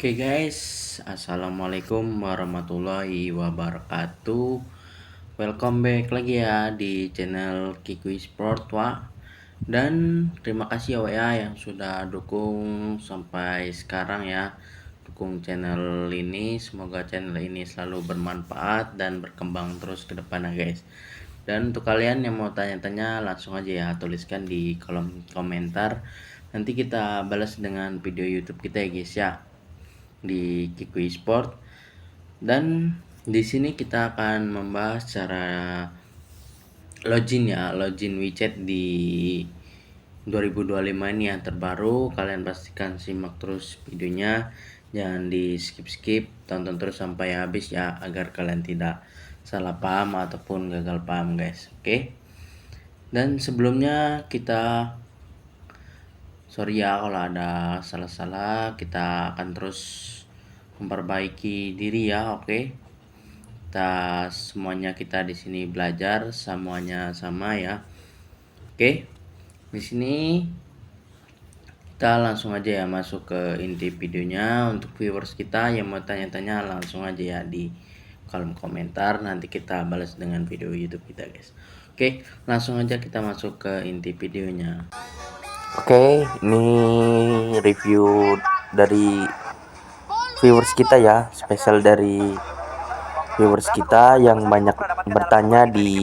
Oke guys, assalamualaikum warahmatullahi wabarakatuh. Welcome back lagi ya di channel Kikui Sport Wak. Dan terima kasih ya Wak ya yang sudah dukung sampai sekarang ya. Dukung channel ini, semoga channel ini selalu bermanfaat dan berkembang terus ke depannya guys. Dan untuk kalian yang mau tanya-tanya langsung aja ya, tuliskan di kolom komentar. Nanti kita balas dengan video YouTube kita ya guys ya, di Kikui Sport. Dan di sini kita akan membahas cara login WeChat di 2025 ini yang terbaru. Kalian pastikan simak terus videonya, jangan di skip, tonton terus sampai habis ya, agar kalian tidak salah paham ataupun gagal paham guys. Oke. Dan sebelumnya kita sorry ya kalau ada salah-salah, kita akan terus memperbaiki diri ya. Oke. Kita di sini belajar, semuanya sama ya. Oke. Di sini kita langsung aja ya masuk ke inti videonya. Untuk viewers kita yang mau tanya-tanya langsung aja ya di kolom komentar, nanti kita balas dengan video YouTube kita guys. Oke, langsung aja kita masuk ke inti videonya. Oke, ini review dari viewers kita ya, spesial dari viewers kita yang banyak bertanya di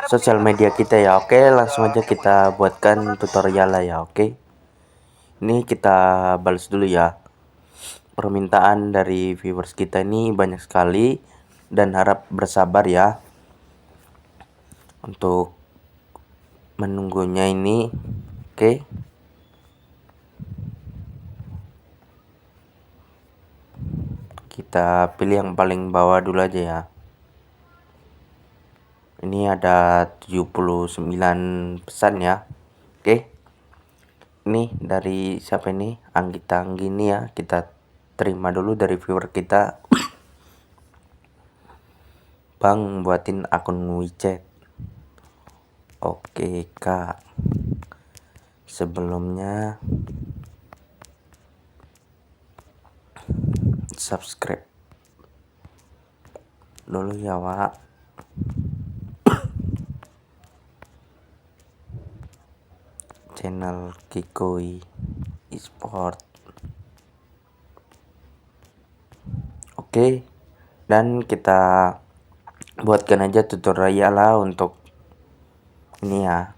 sosial media kita ya. Oke, langsung aja kita buatkan tutorial lah ya. Oke, ini kita balas dulu ya. Permintaan dari viewers kita ini banyak sekali dan harap bersabar ya untuk menunggunya ini. Oke, kita pilih yang paling bawah dulu aja ya. Ini ada 79 pesan ya. Oke, ini dari siapa ini? Anggita Anggini ya. Kita terima dulu dari viewer kita. Bang, buatin akun WeChat. Oke kak, sebelumnya subscribe dulu ya Wak. Channel Kikui Sport. Oke, dan kita buatkan aja tutorial lah untuk ini ya.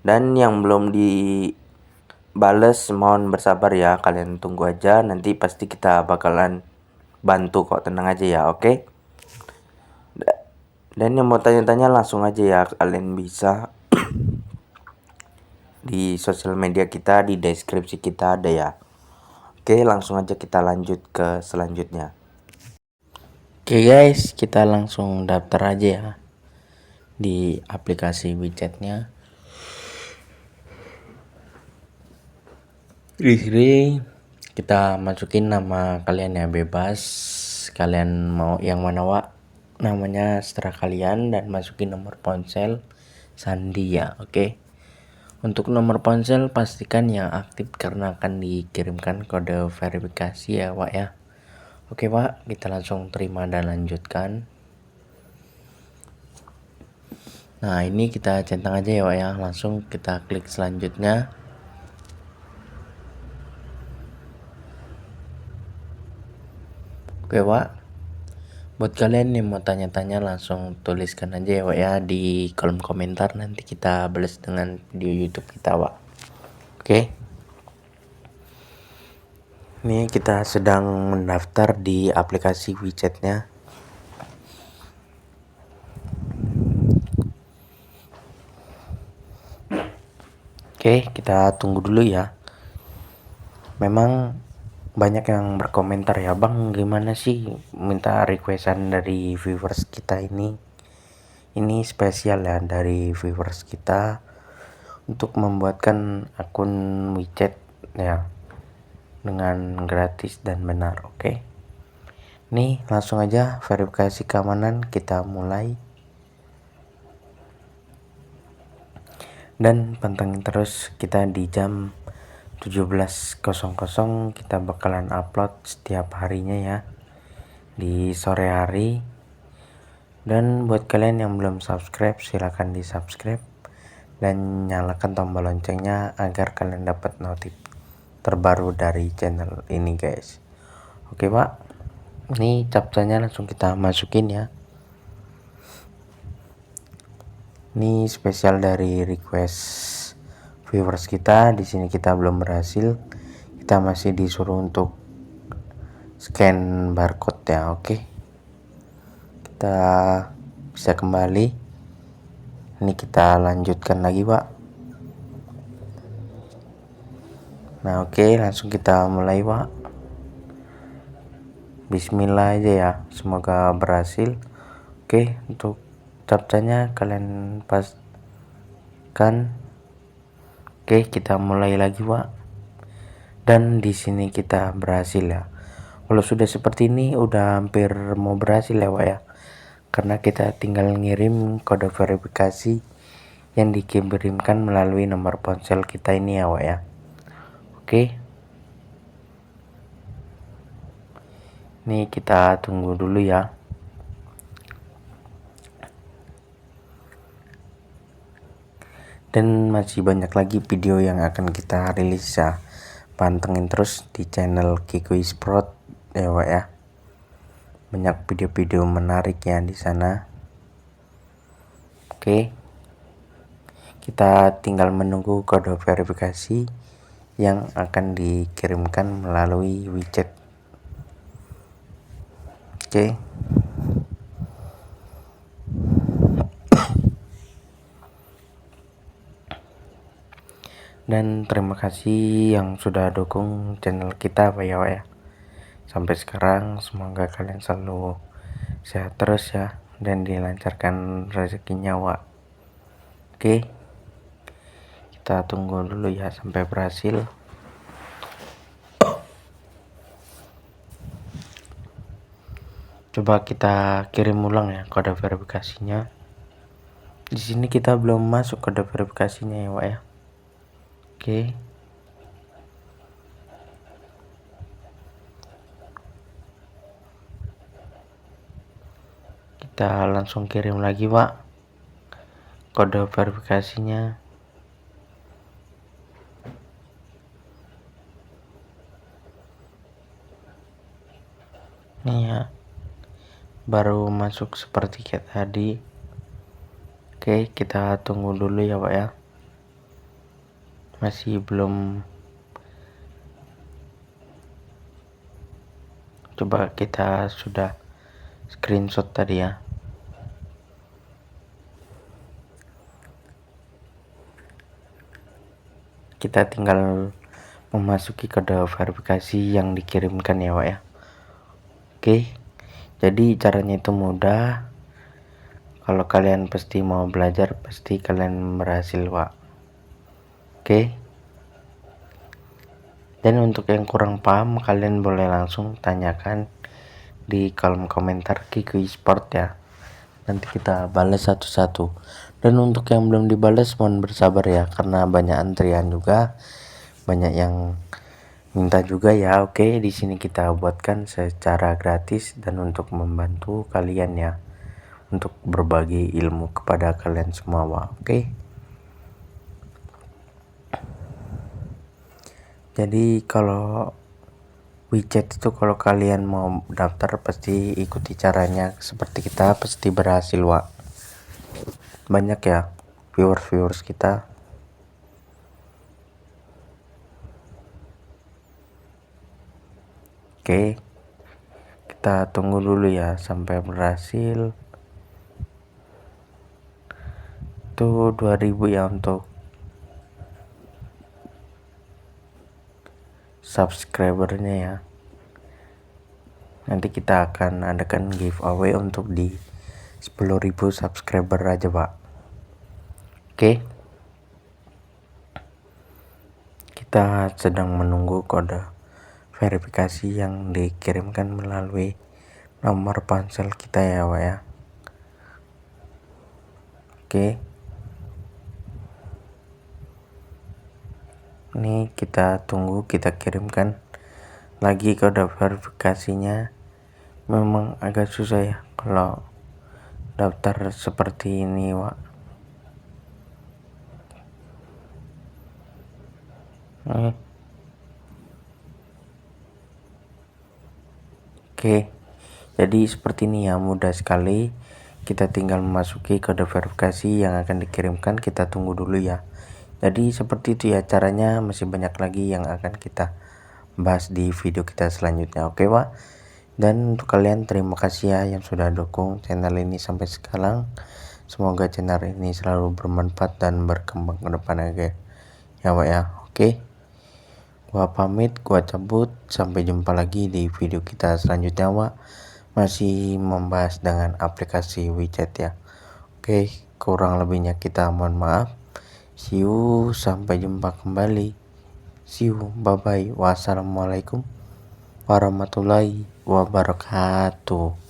Dan yang belum dibales mohon bersabar ya, kalian tunggu aja, nanti pasti kita bakalan bantu kok, tenang aja ya. Oke, dan yang mau tanya-tanya langsung aja ya, kalian bisa di sosial media kita, di deskripsi kita ada ya. Oke, langsung aja kita lanjut ke selanjutnya. Oke guys, kita langsung daftar aja ya di aplikasi WeChatnya. Di sini kita masukin nama kalian ya, bebas. Kalian mau yang mana Wak? Namanya seterah kalian, dan masukin nomor ponsel, sandi ya. Oke. Untuk nomor ponsel pastikan yang aktif karena akan dikirimkan kode verifikasi ya Wak ya. Oke Pak, kita langsung terima dan lanjutkan. Nah ini kita centang aja ya Wak ya, langsung kita klik selanjutnya. Oke Wak, buat kalian yang mau tanya-tanya langsung tuliskan aja ya Wak ya di kolom komentar, nanti kita balas dengan video YouTube kita Wak. Oke. Ini kita sedang mendaftar di aplikasi WeChatnya. Oke, kita tunggu dulu ya. Memang banyak yang berkomentar ya, Bang, gimana sih minta requestan dari viewers kita ini. Ini spesial ya dari viewers kita untuk membuatkan akun WeChat ya dengan gratis dan benar. Oke. Nih langsung aja verifikasi keamanan kita mulai. Dan pantengin terus kita di jam 17.00 kita bakalan upload setiap harinya ya, di sore hari. Dan buat kalian yang belum subscribe, silahkan di subscribe dan nyalakan tombol loncengnya agar kalian dapat notif terbaru dari channel ini guys. Oke pak, ini captchanya langsung kita masukin ya. Ini spesial dari request viewers kita. Di sini kita belum berhasil, kita masih disuruh untuk scan barcode ya. Oke, kita bisa kembali. Ini kita lanjutkan lagi pak. Nah oke, langsung kita mulai pak. Bismillah aja ya, semoga berhasil. Oke, untuk captchanya kalian paskan. Oke, kita mulai lagi pak. Dan di sini kita berhasil ya. Kalau sudah seperti ini udah hampir mau berhasil ya pak ya, karena kita tinggal ngirim kode verifikasi yang dikirimkan melalui nomor ponsel kita ini ya pak ya. Oke, ini kita tunggu dulu ya. Dan masih banyak lagi video yang akan kita rilis ya, pantengin terus di channel Kikuis Prod ya pak ya. Banyak video-video menarik ya di sana. Oke, kita tinggal menunggu kode verifikasi yang akan dikirimkan melalui widget. Oke, dan terima kasih yang sudah dukung channel kita pak ya. Sampai sekarang semoga kalian selalu sehat terus ya, dan dilancarkan rezekinya Wak. Oke, kita tunggu dulu ya sampai berhasil. Coba kita kirim ulang ya kode verifikasinya. Di sini kita belum masuk kode verifikasinya ya Wak ya. Oke, kita langsung kirim lagi Pak kode verifikasinya. Nih ya, baru masuk seperti kayak tadi. Oke, kita tunggu dulu ya Pak ya, masih belum. Coba kita sudah screenshot tadi ya. Kita tinggal memasuki kode verifikasi yang dikirimkan ya Pak ya. Oke, jadi caranya itu mudah. Kalau kalian pasti mau belajar, pasti kalian berhasil Pak. Oke, dan untuk yang kurang paham, kalian boleh langsung tanyakan di kolom komentar Kikuis Sport ya. Nanti kita balas satu-satu. Dan untuk yang belum dibalas mohon bersabar ya, karena banyak antrian juga, banyak yang minta juga ya. Oke, di sini kita buatkan secara gratis dan untuk membantu kalian ya, untuk berbagi ilmu kepada kalian semua Wak. Oke, jadi kalau widget itu kalau kalian mau daftar pasti ikuti caranya seperti kita, pasti berhasil Wak. Banyak ya viewers kita. Oke, kita tunggu dulu ya sampai berhasil. Itu 2000 ya untuk subscribernya ya. Nanti kita akan adakan giveaway untuk di 10.000 subscriber aja Pak. Oke, kita sedang menunggu kode verifikasi yang dikirimkan melalui nomor ponsel kita ya Pak ya. Oke, Ini kita tunggu, kita kirimkan lagi kode verifikasinya. Memang agak susah ya kalau daftar seperti ini, Wak. Oke, jadi seperti ini ya, mudah sekali. Kita tinggal memasuki kode verifikasi yang akan dikirimkan, kita tunggu dulu ya. Jadi seperti itu ya caranya, masih banyak lagi yang akan kita bahas di video kita selanjutnya. Oke, Wak. Dan untuk kalian, terima kasih ya yang sudah dukung channel ini sampai sekarang. Semoga channel ini selalu bermanfaat dan berkembang ke depan aja ya, Wak ya. Oke, gua pamit, gua cabut. Sampai jumpa lagi di video kita selanjutnya, Wak. Masih membahas dengan aplikasi WeChat ya. Oke, kurang lebihnya kita mohon maaf. See you, sampai jumpa kembali. See you, bye bye. Wassalamualaikum warahmatullahi wabarakatuh.